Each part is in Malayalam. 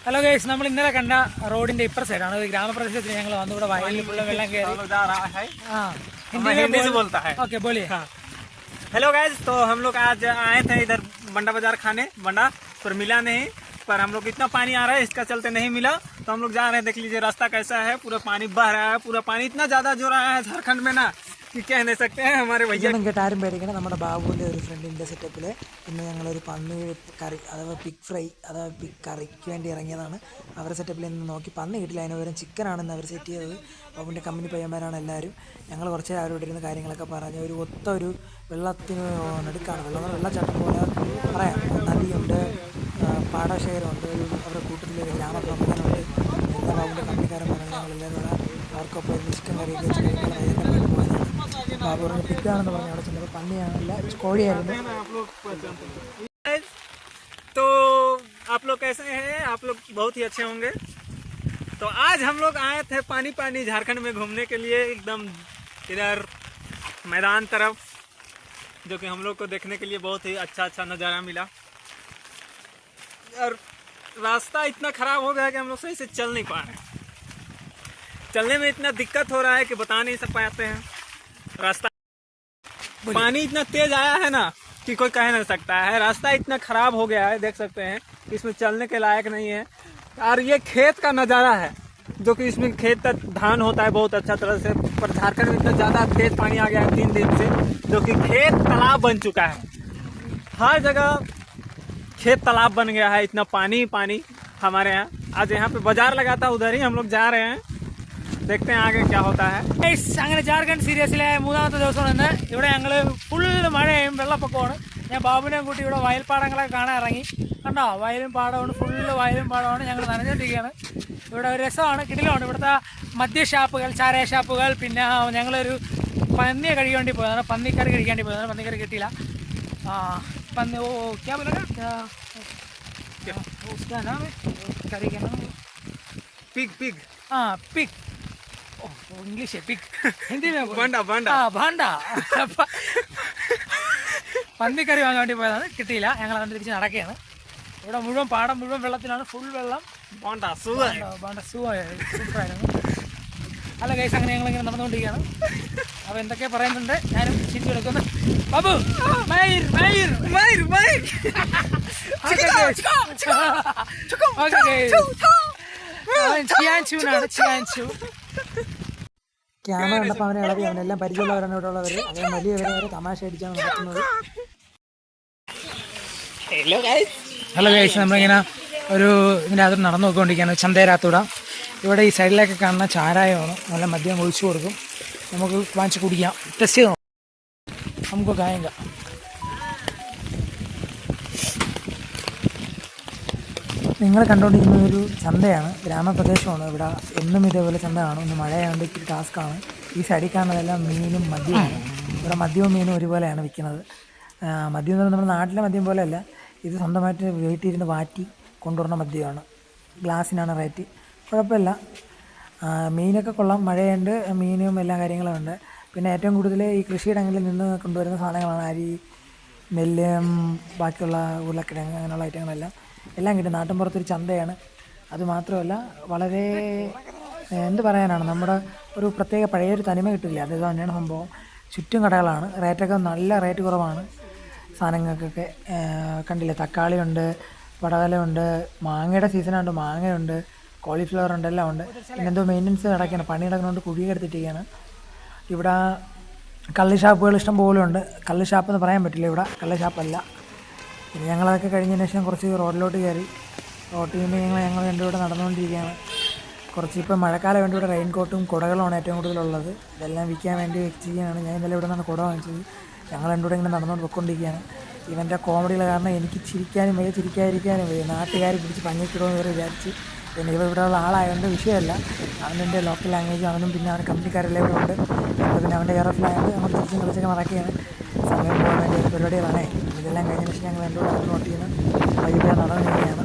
ഹലോ ഗൈസ്, നമ്മൾ ഇന്നലെ കണ്ട റോഡിന്റെ ഇപ്പുറ സൈഡാണ്. ഗ്രാമപ്രദേശത്തിന് ഞങ്ങൾ വന്നു. ഇവിടെ വയലിൽ ഫുള്ള് വെള്ളം കയറി. हिंदी से बोलता है। ओके बोलिए। हाँ। हेलो गाइस, तो हम लोग आज आए थे इधर बंडा बाजार खाने बंडा, पर मिला नहीं। पर हम लोग इतना पानी आ रहा है, इसका चलते नहीं मिला, तो हम लोग जा रहे हैं। देख लीजिए रास्ता कैसा है, पूरा पानी बह रहा है। पूरा पानी इतना ज्यादा जो रहा है झारखंड में ना कि कह नहीं सकते हैं हमारे भैया। കേട്ടാരും പേടിക്കണം. നമ്മുടെ ബാബുവിൻ്റെ ഒരു ഫ്രണ്ടിൻ്റെ സെറ്റപ്പിൽ ഇന്ന് ഞങ്ങളൊരു പന്നി കറി അഥവാ പിഗ് ഫ്രൈ അഥവാ പിഗ് കറിക്ക് വേണ്ടി ഇറങ്ങിയതാണ്. അവരുടെ സെറ്റപ്പിൽ ഇന്ന് നോക്കി പന്നി കിട്ടില്ല, അതിന് പകരം ചിക്കനാണെന്ന് അവർ സെറ്റ് ചെയ്തത്. ബാബുവിൻ്റെ കമ്പനി പയ്യന്മാരാണ് എല്ലാവരും. ഞങ്ങൾ കുറച്ച് നേരം അവരോട് ഇരുന്ന് കാര്യങ്ങളൊക്കെ പറഞ്ഞ് ഒരു ഒരു വെള്ളത്തിന് നടുക്കാണ്. വെള്ളച്ചാട്ടം പോലെ പറയാം. നദിയുണ്ട്, പാടശേഖരമുണ്ട്, അവരുടെ കൂട്ടത്തിൽ ഒരു ഗ്രാമപ്രമുഖനുണ്ട്. എല്ലാ ബാബുവിൻ്റെ കമ്പനിക്കാരൻ പറഞ്ഞാൽ ഞങ്ങളെല്ലാവരും കൂടെ അവർക്കൊപ്പം ചിക്കൻ കറിയൊക്കെ വെച്ച് കഴിക്കാൻ പോയതാണ്. ബാബു പറഞ്ഞ് പിക്കാണെന്ന് പറഞ്ഞ് അവിടെ ചെന്നപ്പോൾ പന്നിയാണല്ല, കോഴിയായിരുന്നു. तो आप लोग कैसे हैं? आप लोग बहुत ही अच्छे होंगे। तो आज हम लोग आए थे पानी पानी झारखंड में घूमने के लिए, एकदम इधर मैदान तरफ, जो कि हम लोग को देखने के लिए बहुत ही अच्छा नज़ारा मिला। और रास्ता इतना ख़राब हो गया कि हम लोग सही से चल नहीं पा रहे हैं। चलने में इतना दिक्कत हो रहा है कि बता नहीं पाते हैं। रास्ता पानी इतना तेज आया है ना कि कोई कह नहीं सकता है। रास्ता इतना खराब हो गया है, देख सकते हैं इसमें चलने के लायक नहीं है। और ये खेत का नज़ारा है, जो कि इसमें खेत तक धान होता है बहुत अच्छा तरह से। पर झारखंड में इतना ज़्यादा तेज पानी आ गया है 3 दिन से, जो कि खेत तालाब बन चुका है। हर जगह खेत तालाब बन गया है, इतना पानी पानी हमारे यहाँ। आज यहाँ पे बाजार लगा था, उधर ही हम लोग जा रहे हैं, देखते हैं आगे क्या होता है. അങ്ങനെ ജാർഖണ്ഡ് സീരീസിലെ 3ാമത്തെ ദിവസമാണ് ഇന്ന്. ഇവിടെ ഞങ്ങൾ ഫുള്ള് മഴയും വെള്ളപ്പൊക്കമാണ്. ഞാൻ ബാബുവിനെയും കൂട്ടി ഇവിടെ വയൽപ്പാടങ്ങളൊക്കെ കാണാൻ ഇറങ്ങി. കണ്ടോ, വയലും പാടമാണ്, ഫുള്ള് വയലും പാടമാണ്. ഞങ്ങൾ നനഞ്ഞോണ്ടിരിക്കുകയാണ്. ഇവിടെ ഒരു രസമാണ്, കിടിലമാണ്. ഇവിടുത്തെ മദ്യഷാപ്പുകൾ, ചാരായ ഷാപ്പുകൾ. പിന്നെ ഞങ്ങളൊരു പന്നിയെ കഴിക്കാൻ വേണ്ടി പോയതാണ്, പന്നിക്കറി കഴിക്കാൻ വേണ്ടി പോയതാണ്. പന്നിക്കറി കിട്ടിയില്ല. പന്നി ക്യാ बोला उसका नाम है करी का नाम पिग पिग पिग इंग्लिश है पिग, हिंदी में भांडा भांडा भांडा പന്നിക്കറി വാങ്ങാൻ വേണ്ടി പോയതാണ്, കിട്ടിയില്ല. ഞങ്ങൾ അതിന് തിരിച്ച് നടക്കുകയാണ്. ഇവിടെ മുഴുവൻ പാടം മുഴുവൻ വെള്ളത്തിലാണ്, ഫുൾ വെള്ളം. സൂപ്പറായിരുന്നു. അല്ല ഗൈസ്, അങ്ങനെ ഞങ്ങളിങ്ങനെ നടന്നുകൊണ്ടിരിക്കുകയാണ്. അപ്പോൾ എന്തൊക്കെ പറയുന്നുണ്ട്, ഞാനും ചിരിച്ചു കിടക്കുന്നു. ബാബു മയിർ മയിർ മയിർ മയിർ ചിയാൻചൂനാണ്, ചിയാൻചൂ. ക്യാമറ കണ്ടപ്പോൾ അവനെ ഇളകി. അവനെല്ലാം പരിചയമുള്ളവരാണ് ഇവിടെ ഉള്ളവർ. അവൻ വലിയവരെ വരെ തമാശ അടിച്ചാണ് നടക്കുന്നത്. ഹലോ ഗൈസ്, നമ്മളിങ്ങനെ ഒരു ഇതിൻ്റെ അകത്ത് നടന്നു നോക്കിക്കൊണ്ടിരിക്കുകയാണ്. ചന്തേരാത്തൂട. ഇവിടെ ഈ സൈഡിലേക്ക് കാണുന്ന ചാരായമാണ്. നല്ല മദ്യം ഒഴിച്ചു കൊടുക്കും, നമുക്ക് വാങ്ങിച്ച് കുടിക്കാം. ടെസ്റ്റ് ചെയ്ത് നോക്കാം, നമുക്ക് കായങ്ക. നിങ്ങൾ കണ്ടുകൊണ്ടിരിക്കുന്ന ഒരു ചന്തയാണ്, ഗ്രാമപ്രദേശമാണ്. ഇവിടെ എന്നും ഇതേപോലെ ചന്ത കാണും. ഇന്ന് മഴയായതുകൊണ്ട് ഇത്തിരി ടാസ്ക്കാണ്. ഈ സൈഡിൽ കാണുന്നതെല്ലാം മീനും മദ്യവുമാണ്. ഇവിടെ മദ്യവും മീനും ഒരുപോലെയാണ് വിൽക്കുന്നത്. മദ്യം എന്ന് പറഞ്ഞാൽ നമ്മുടെ നാട്ടിലെ മദ്യം പോലെയല്ല, ഇത് സ്വന്തമായിട്ട് വീട്ടിലിരുന്ന് വാറ്റി കൊണ്ടുവരുന്ന മദ്യമാണ്. ഗ്ലാസ്സിനാണ് റേറ്റ്, കുഴപ്പമില്ല. മീനൊക്കെ കൊള്ളാം, മഴയുണ്ട്, മീനും എല്ലാ കാര്യങ്ങളും ഉണ്ട്. പിന്നെ ഏറ്റവും കൂടുതൽ ഈ കൃഷിയിടങ്ങളിൽ നിന്ന് കൊണ്ടുവരുന്ന സാധനങ്ങളാണ് അരി, നെല്ല്, ബാക്കിയുള്ള ഉരുളക്കിഴങ്ങ്, അങ്ങനെയുള്ള ഐറ്റങ്ങളെല്ലാം കിട്ടും. നാട്ടിൻപുറത്തൊരു ചന്തയാണ്. അതുമാത്രമല്ല, വളരെ എന്ത് പറയാനാണ്, നമ്മുടെ ഒരു പ്രത്യേക പഴയൊരു തനിമ കിട്ടില്ല, അത് തന്നെയാണ് സംഭവം. ചുറ്റും കടകളാണ്, റേറ്റൊക്കെ നല്ല റേറ്റ് കുറവാണ് സാധനങ്ങൾക്കൊക്കെ. കണ്ടില്ലേ, തക്കാളിയുണ്ട്, പടവലമുണ്ട്, മാങ്ങയുടെ സീസണുണ്ട്, മാങ്ങയുണ്ട്, കോളിഫ്ലവർ ഉണ്ട്, എല്ലാം ഉണ്ട്. പിന്നെ എന്തോ മെയിൻ്റനൻസ് നടക്കുകയാണ്, പണി നടക്കുന്നതുകൊണ്ട് കുഴിയെടുത്തിട്ടിരിക്കുകയാണ്. ഇവിടെ കള്ള് ഷാപ്പുകൾ ഇഷ്ടം പോലെ ഉണ്ട്. കള്ള് ഷാപ്പെന്ന് പറയാൻ പറ്റില്ല, ഇവിടെ കള്ള് ഷാപ്പല്ല. പിന്നെ ഞങ്ങളതൊക്കെ കഴിഞ്ഞതിന് ശേഷം കുറച്ച് റോഡിലോട്ട് കയറി. റോട്ടിൽ നിന്ന് ഞങ്ങൾ രണ്ടുകൂടെ നടന്നുകൊണ്ടിരിക്കുകയാണ്. കുറച്ച് ഇപ്പോൾ മഴക്കാലം വേണ്ടി ഇവിടെ റെയിൻകോട്ടും കുടകളുമാണ് ഏറ്റവും കൂടുതലുള്ളത്. ഇതെല്ലാം വിൽക്കാൻ വേണ്ടി വെച്ചിരിക്കുകയാണ്. ഞാൻ ഇന്നലെ ഇവിടെ നിന്നാണ് കുട വാങ്ങിച്ചത്. ഞങ്ങൾ രണ്ടുകൂടെ ഇങ്ങനെ നടന്നുകൊണ്ട് പൊയ്ക്കൊണ്ടിരിക്കുകയാണ്. ഇവൻ്റെ കോമഡികൾ കാരണം എനിക്ക് ചിരിക്കാനും വയ്യ, ചിരിക്കാതിരിക്കാനും വയ്യ. നാട്ടുകാർ പിടിച്ച് പഞ്ഞിക്കിടുമെന്ന് ഇവർ വിചാരിച്ച്. പിന്നെ ഇവിടെ ഉള്ള ആളായതുകൊണ്ട് വിഷയമല്ല, അവൻ്റെ ലോക്കൽ ലാംഗ്വേജും അവനും പിന്നെ അവൻ്റെ കമ്പനിക്കാരെല്ലാം ഇവിടെ ഉണ്ട്. അപ്പോൾ പിന്നെ അവൻ്റെ കെയർ ഓഫ് ലാൻഡ് അങ്ങോട്ട് തിരിച്ചും കളിച്ചൊക്കെ നടക്കുകയാണ്. സമയം പോകാൻ വേണ്ടി ഒരു പരിപാടികളാണേ. ഇതെല്ലാം കഴിഞ്ഞ ശേഷം ഞങ്ങൾ രണ്ടുകൂടെ നോട്ട് ചെയ്യുന്ന വൈകിട്ട് നടന്നിരിക്കുകയാണ്.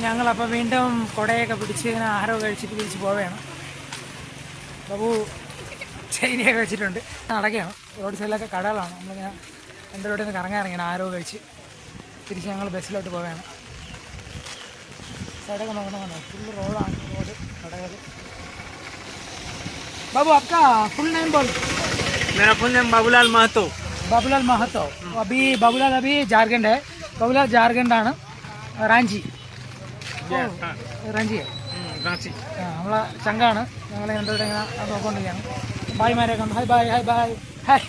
ഞങ്ങളപ്പോൾ വീണ്ടും കുടയൊക്കെ പിടിച്ച് ഇങ്ങനെ ആഹാരമൊക്കെ കഴിച്ചിട്ട് തിരിച്ച് പോവുകയാണ്. ബാബു ചൈനയൊക്കെ വെച്ചിട്ടുണ്ട്, നടക്കുകയാണ്. റോഡ് സൈഡിലൊക്കെ കടകളാണ്. നമ്മളിങ്ങനെ എൻ്റെ റോഡിൽ നിന്ന് കറങ്ങാൻ ഇറങ്ങിയാണ്. ആഹാരമൊക്കെ കഴിച്ച് തിരിച്ച് ഞങ്ങൾ ബസ്സിലോട്ട് പോവുകയാണ്. സൈഡൊക്കെ നോക്കണം, ഫുൾ റോഡാണ്, റോഡ് കടകൾ. बाबू आपका फुल नेम बोल. मेरा फुल नेम बाबूलाल महतो. बाबूलाल महतो. अभी बाबूलाल अभी झारखंड है. बाबूलाल झारखंड ആണ്. റാഞ്ചി. റാഞ്ചി റാഞ്ചി നമ്മളെ ചങ്കാണ്. ഞങ്ങൾ രണ്ടുപേരും ഇങ്ങനെ നോക്കൊണ്ടിരിക്കുകയാണ്. ഭായിമാരെ കണ്ടു. Hi bye, hi bye, hi.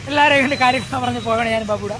എല്ലാവരെയും കൊണ്ട് കാര്യങ്ങൾ പറഞ്ഞ് പോകണം ഞാൻ ബാബുടെ.